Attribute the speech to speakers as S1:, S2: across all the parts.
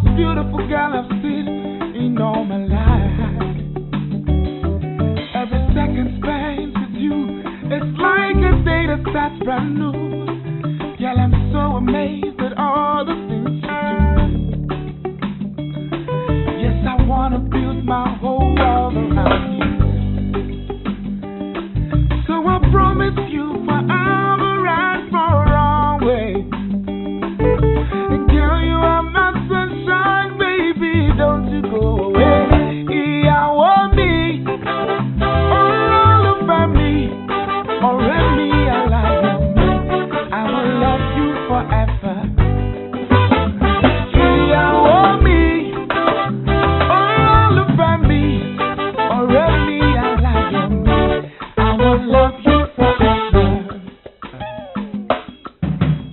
S1: most beautiful girl I've seen in all my life. Every second spent with you, it's like a day that starts brand new. Girl, I'm so amazed at all the things you do. Yes, I wanna build my whole world around you. So I promise you forever and for always. And girl, you are my sunshine, baby, don't you go away. Yeah, I want me, all over me, already I love you. I will love you forever. Yeah, I want me, all over me, already I love you. I will love you forever.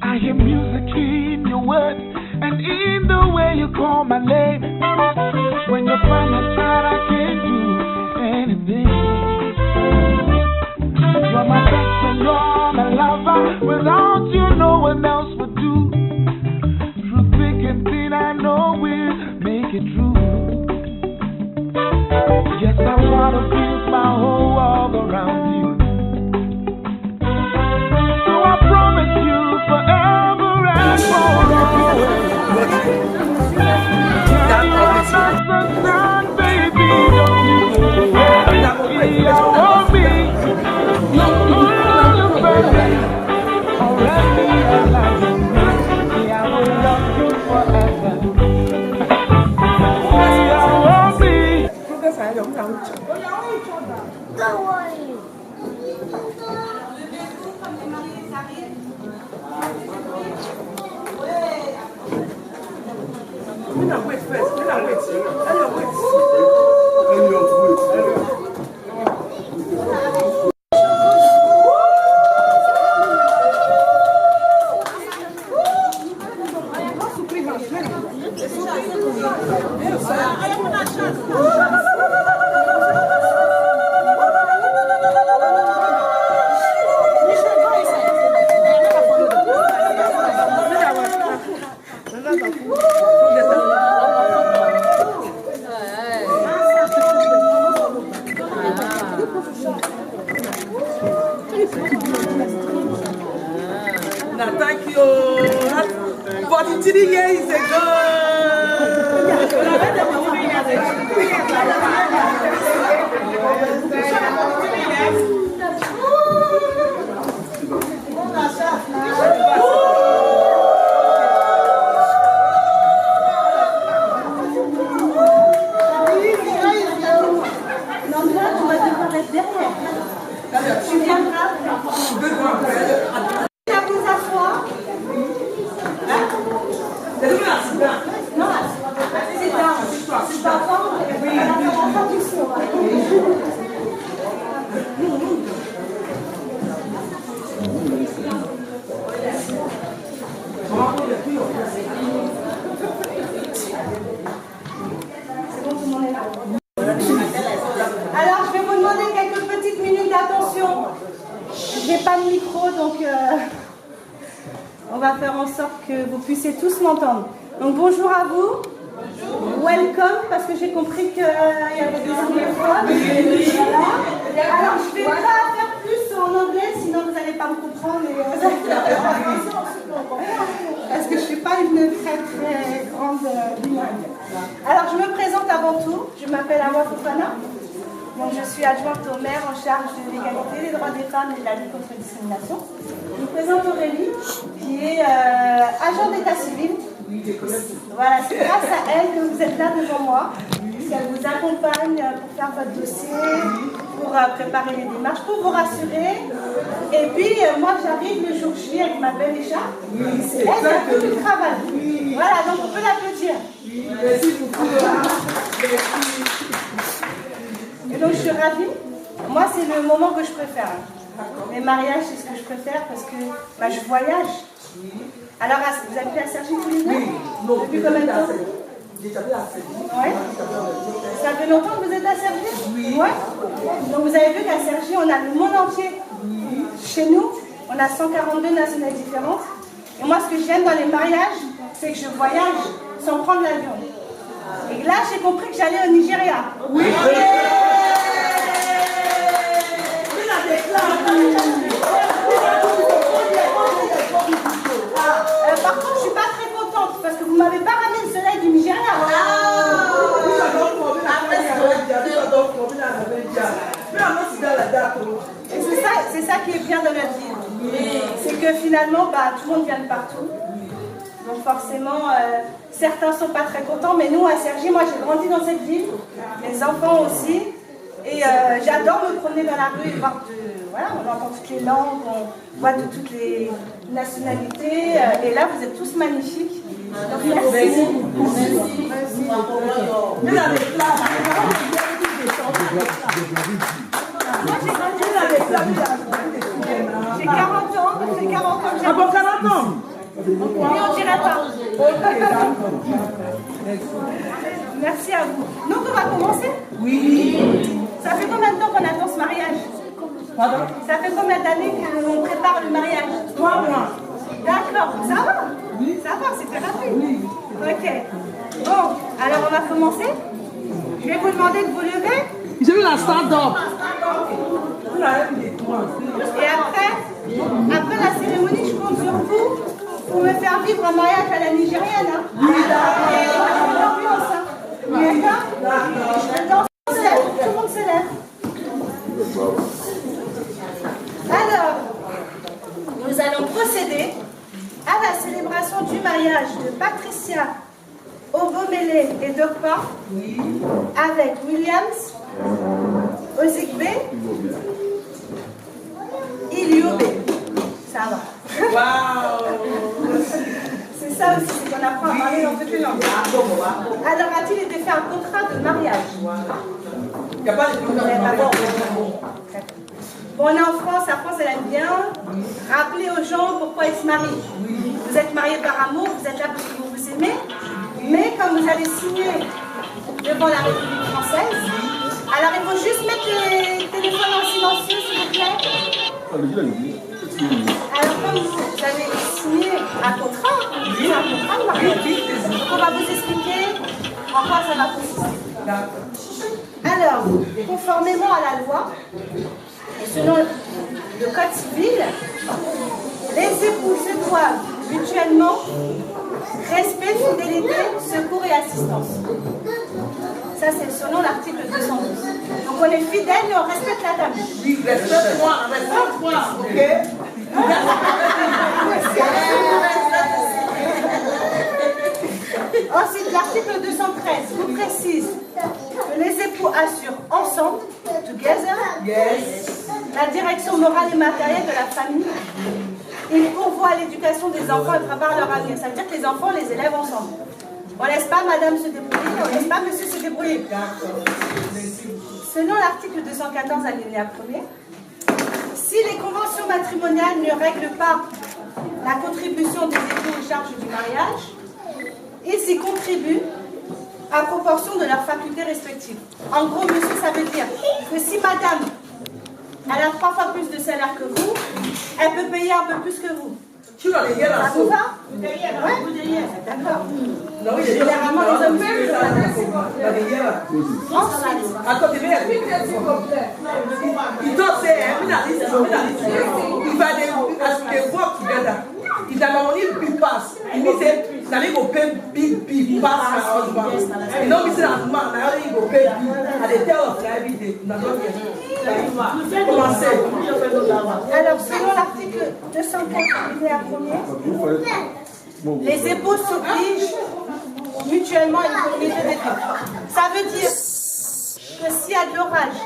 S1: I hear music in your words and in the way you call my name. When you're by my side, I can't do anything. You're my best friend, you're my lover. Without you, no one else would do. Through thick and thin, I know we'll make it true. Yes, I wanna build my whole world around you. So I promise you forever and forever. Sunshine, baby, don't you go away. Yeah, I want me, all over me, already I love you. Yeah, I will love you forever. Yeah, I want me.
S2: Thank you. 43 years ago.
S3: Tu viendras. Alors, je vais vous demander quelques petites minutes d'attention. Je n'ai pas de micro, donc on va faire en sorte que vous puissiez tous m'entendre. Donc, bonjour à vous. Welcome, parce que j'ai compris qu'il y avait des anglophones. Voilà. Alors, je ne vais pas faire plus en anglais, sinon vous n'allez pas me comprendre. Parce que je ne suis pas une très très grande bilingue. Alors, je me présente avant tout. Je m'appelle Awa Fofana. Donc, je suis adjointe au maire en charge de l'égalité, des droits des femmes et de la lutte contre la discrimination. Je vous présente Aurélie, qui est agent d'état civil. Voilà, c'est grâce à elle que vous êtes là devant moi. Elle vous accompagne pour faire votre dossier, pour préparer les démarches, pour vous rassurer. Et puis, moi, j'arrive le jour J avec ma belle écharpe. C'est elle qui a fait du travail. Voilà, donc on peut l'applaudir.
S2: Merci beaucoup.
S3: Et donc, je suis ravie. Moi, c'est le moment que je préfère. Les mariages, c'est ce que je préfère parce que je voyage. Alors, vous habitez à Cergy tous les deux?
S2: Oui, non.
S3: Depuis combien de temps?
S2: J'ai habité à Cergy.
S3: Ouais. Ça fait longtemps que vous êtes à Cergy?
S2: Oui.
S3: Ouais. Donc, vous avez vu qu'à Cergy, on a le monde entier.
S2: Oui.
S3: Chez nous, on a 142 nationalités différentes. Et moi, ce que j'aime dans les mariages, c'est que je voyage. sans prendre l'avion. Et là, j'ai compris que j'allais au Nigeria. Oui. Par contre, je suis pas très contente parce que vous m'avez pas ramené le soleil du Nigeria. Et c'est ça qui est bien dans notre ville. C'est que finalement, tout le monde vient de partout. Donc forcément, certains sont pas très contents, mais nous à Cergy, moi j'ai grandi dans cette ville, mes enfants aussi, et j'adore me promener dans la rue et voir voilà, on entend toutes les langues, on voit de toutes les nationalités, et là vous êtes tous magnifiques. Donc merci. J'ai 40 ans, j'ai 40 ans.
S2: Ah bon, 40 ans?
S3: Oui, on dirait pas. Merci à vous. Donc on va commencer?
S2: Oui.
S3: Ça fait combien de temps qu'on attend ce mariage?
S2: Pardon?
S3: Ça fait combien d'années qu'on prépare le mariage?
S2: 3 mois.
S3: D'accord, ça va? Oui. Ça va, c'était rapide. Oui. Ok. Bon, alors on va commencer. Je vais vous demander de vous lever.
S2: Je veux la stand-up.
S3: Et après la cérémonie, je compte sur vous pour me faire vivre un mariage à la nigérienne. Hein. Oui, d'accord. Tout le monde se lève. Alors, nous allons procéder à la célébration du mariage de Patricia Obomele et Dokpa avec Williams Ozigbe Iliobé. Ça va.
S2: Waouh!
S3: C'est ça aussi, c'est qu'on apprend à parler dans toutes les langues. Alors, a-t-il été fait un contrat de mariage?
S2: Il n'y a pas de
S3: Bon, on est en France, la France elle aime bien rappeler aux gens pourquoi ils se marient. Vous êtes mariés par amour, vous êtes là parce que vous vous aimez, mais comme vous allez signer devant la République française, alors il faut juste mettre les téléphones en silencieux s'il vous plaît. Alors comme vous avez signé un contrat de mariage, donc on va vous expliquer en quoi ça va consister. Alors, conformément à la loi, et selon le code civil, les époux se doivent mutuellement respect, fidélité, secours et assistance. Ça, c'est selon l'article 212. Donc, on est fidèle, mais on respecte la dame.
S2: Oui, respecte-moi, ok?
S3: Ensuite, l'article 213 vous précise que les époux assurent ensemble, together, la direction morale et matérielle de la famille. Ils pourvoient à l'éducation des enfants et préparent leur avenir. Ça veut dire que les enfants les élèvent ensemble. On ne laisse pas madame se débrouiller, on ne laisse pas monsieur se débrouiller. Selon l'article 214 alinéa 1er, si les conventions matrimoniales ne règlent pas la contribution des époux aux charges du mariage, ils y contribuent à proportion de leurs facultés respectives. En gros, monsieur, ça veut dire que si madame, elle a 3 fois plus de salaire que vous, elle peut payer un peu plus que vous. Ça vous va? Oui, d'accord. Généralement, les hommes payent. Ensuite,
S2: If the money big pass, it means say na me go pay big pass my husband. You know me say as man, na only go pay big. I dey tell us every day. Na don't get. Commencez.
S3: Alors, selon l'article 204 alinéa 1er, les époux s'obligent mutuellement à une communauté d'études. Ça veut dire que s'il y a de l'orage,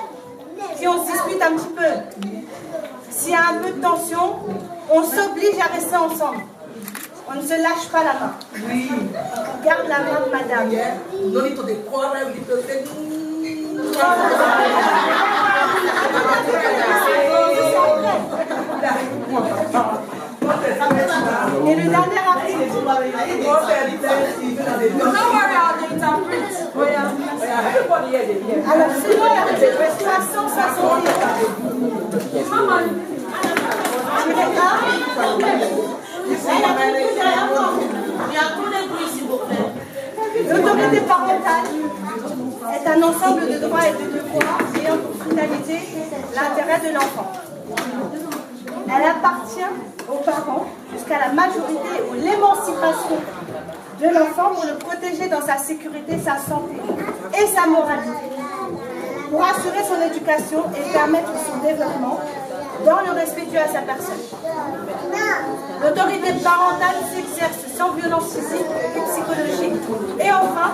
S3: si on se dispute un petit peu, s'il y a un peu de tension, on s'oblige à rester ensemble. On ne se lâche pas la main.
S2: Oui.
S3: On garde la main de madame.
S2: No need to dey quarrel with the person.
S3: Et le dernier article.
S2: Don't worry, I'll interpret. Everybody here, they hear.
S3: Alors, selon l'article 361.
S4: Il y a tous les bruits, s'il vous plaît.
S3: ensemble de droits et de devoirs ayant pour finalité l'intérêt de l'enfant. Elle appartient aux parents jusqu'à la majorité ou l'émancipation de l'enfant pour le protéger dans sa sécurité, sa santé et sa moralité, pour assurer son éducation et permettre son développement dans le respect dû à sa personne. L'autorité parentale s'exerce sans violence physique et psychologique. Et enfin,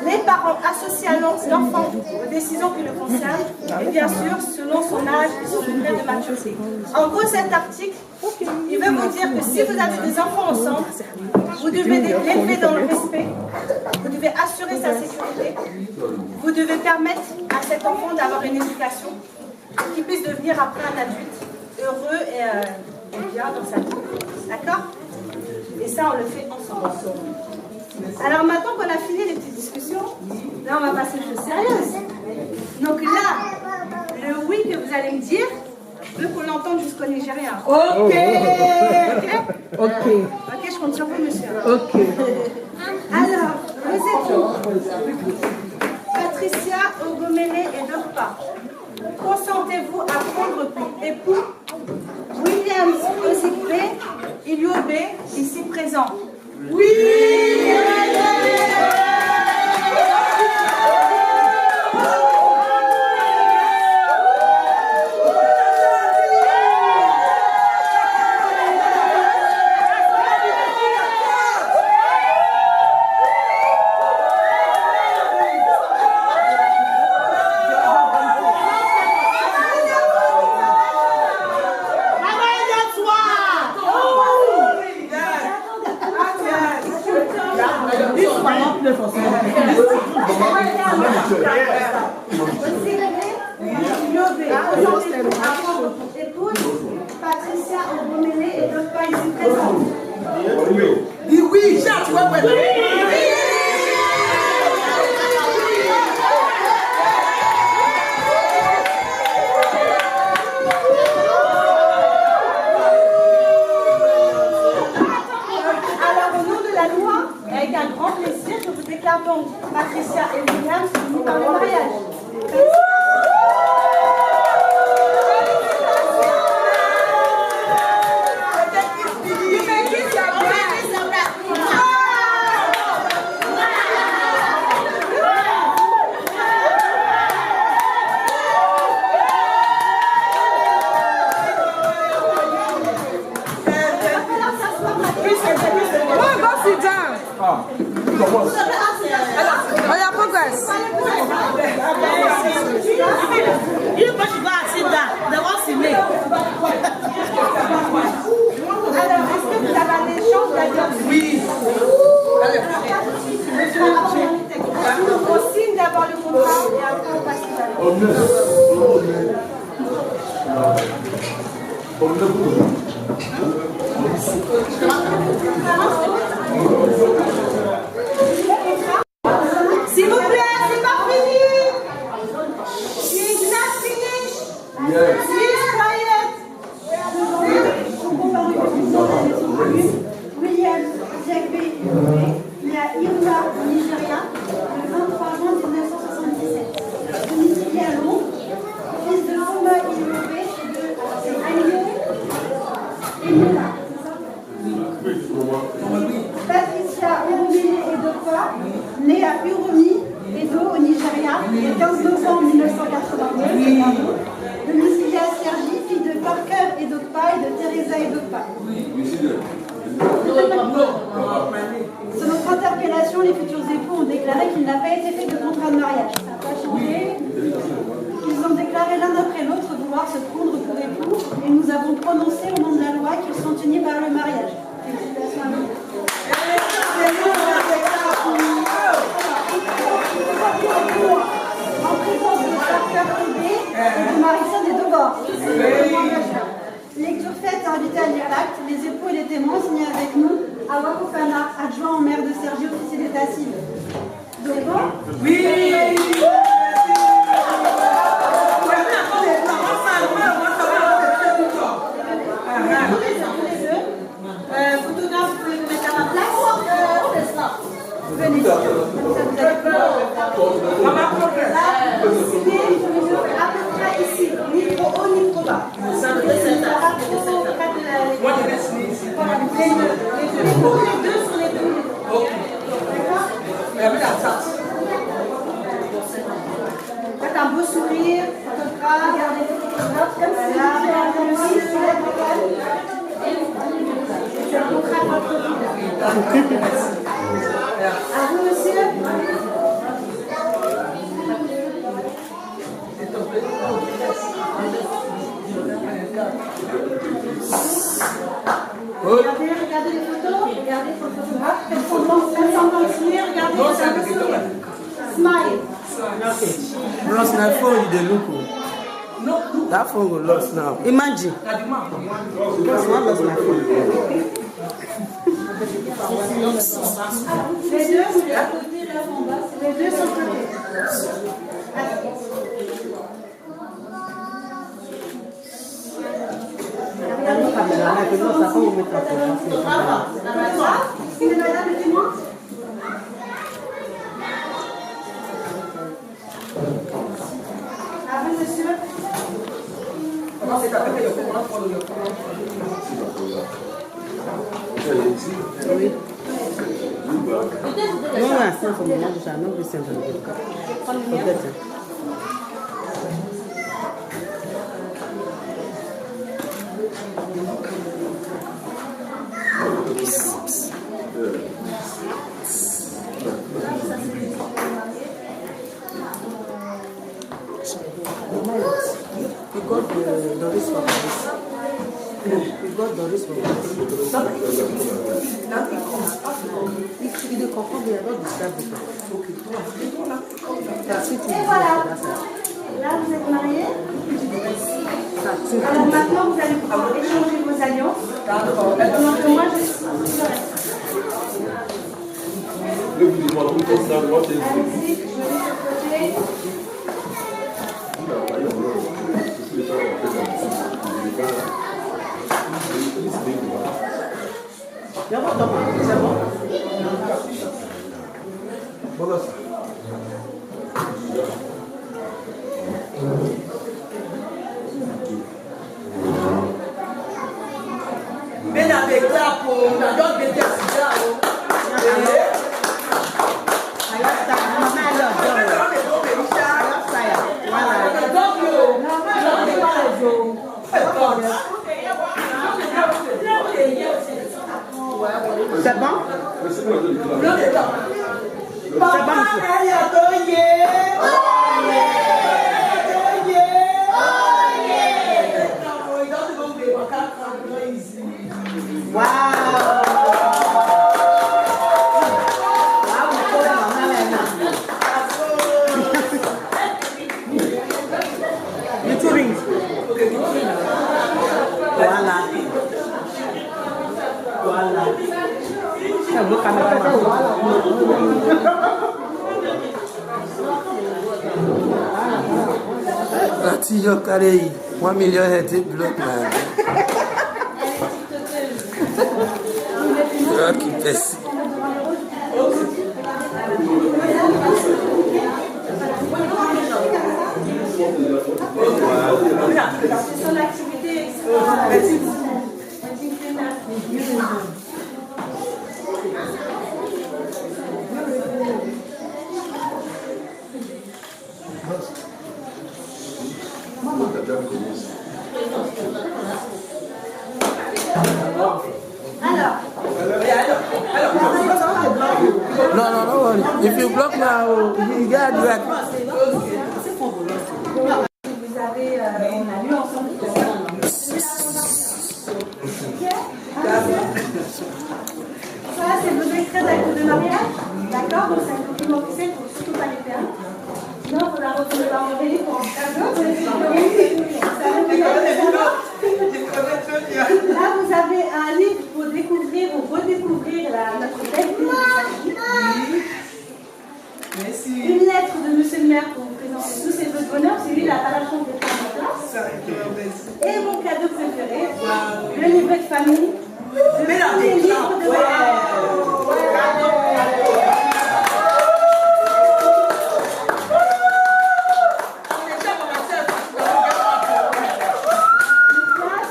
S3: les parents associent l'enfant aux décisions qui le concernent, et bien sûr, selon son âge et son degré de maturité. En gros, cet article, il veut vous dire que si vous avez des enfants ensemble, vous devez l'élever dans le respect, vous devez assurer sa sécurité, vous devez permettre à cet enfant d'avoir une éducation qui puisse devenir après un adulte heureux et bien dans sa vie. D'accord? Et ça, on le fait ensemble. Alors maintenant qu'on a fini les petites discussions, là on va passer aux choses sérieuses. Donc là, le oui que vous allez me dire, je veux qu'on l'entende jusqu'au Nigeria.
S2: Ok.
S3: Ok, je compte sur vous, monsieur.
S2: Ok.
S3: Alors, vous êtes où? Patricia Ogomele et Dorpa. Consentez-vous à prendre pour époux Williams Ozikbe Iliobe, ici présent? Oui! Patricia Ogomele et d'autres pas ici présents.
S2: Dis oui, Charles, tu vois,
S3: Alors, au nom de la loi, et avec un grand plaisir, je vous déclare donc Patricia et William unis par le mariage. S'il vous plaît, c'est pas fini. It's not finished. Please quiet. William Ozikbe né à Irua, au Nigeria, le 23 juin 1977. Domicilié à Londres, fils de Fuma Iliobe et de Ayo Eniola. Patricia Ogomele et Dorpa, née à Uromi, Edo, au Nigeria, le 15 novembre 1982, domiciliée à Sergi, fille de Parker et Dorpa et de Teresa et Dorpa. Sur notre interpellation, les futurs époux ont déclaré qu'il n'a pas été fait de contrat de mariage. Ça n'a pas changé. Ils ont déclaré l'un après l'autre vouloir se prendre pour époux et nous avons prononcé au nom de la loi qu'ils sont unis par le mariage. Félicitations à vous. En présence de Parker Tobé et de Marissa Desdobord. Lecture faite et invité à lire l'acte, les époux et les témoins signés avec nous, Awa Fofana, adjoint au maire de Sergi, officier d'état civil. C'est bon?
S2: Oui.
S3: Photographe, vous pouvez vous mettre à ma place? Venez. Comme ça, vous allez pouvoir... beau sourire, photographe. Regardez les photographes comme ça. Regardez aussi le sourire. C'est un contrat de votre vie. À vous, monsieur. Regardez les photos. Regardez les photographes. Faites semblant de sourire. Regardez les photos. Smile.
S4: Okay. Lost my phone, you dey look.
S2: No.
S4: That phone go lost now. Imagine. Because one lost my phone.
S3: Les deux sont de côté. Monsieur.
S2: Comment c'est appelé le courant pour le
S4: Oui. Non, l'instant, pour moi, je n'ai pas besoin de peut-être. You got Doris for Paris. You got Doris for Paris. If you don't comprend, you are not disturbed.
S3: Et voilà. Là, vous êtes mariés. Alors maintenant, vous allez pouvoir échanger vos alliances. Pendant que moi, je suis le reste. Allez-y, je me mets sur le côté.
S4: C'est bon.
S2: Ben avec la peau, on a d'autres bébés à
S4: C'est bon?
S2: Papa, elle a donné.
S4: Parti yo carré 1 million de blocs man. Qui pèse.
S3: C'est son activité.
S4: No worry. If you block now, you get direct.
S3: Vous avez, on a lu ensemble. Ça, c'est vos extraits d'acte de mariage. D'accord? Donc, c'est un document officiel, il ne faut surtout pas les perdre. Sinon, il faudra retourner dans mon pays pour en faire d'autres. Là, vous avez un livre pour découvrir ou redécouvrir notre belle ville.
S2: Merci.
S3: Une lettre de monsieur le maire pour vous présenter tous ses vœux de bonheur. C'est lui, il n'a pas la chance d'être en place. Et mon cadeau préféré, le livret de famille. Le livre de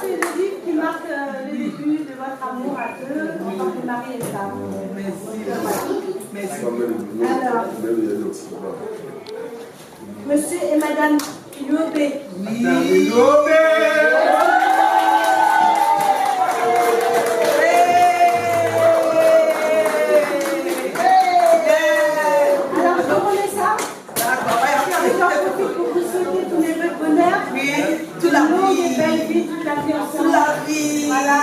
S3: c'est le livre qui marque le début de votre amour à deux, en tant que mari et femme.
S2: Merci.
S3: Alors, monsieur et Madame Yobé. Alors je remets ça. Et j'en profite pour vous souhaiter tous les vœux de bonheur.
S2: Toute la
S3: Longue et
S2: vie.
S3: belle vie, toute la vie ensemble.
S2: Toute la vie.
S3: Voilà,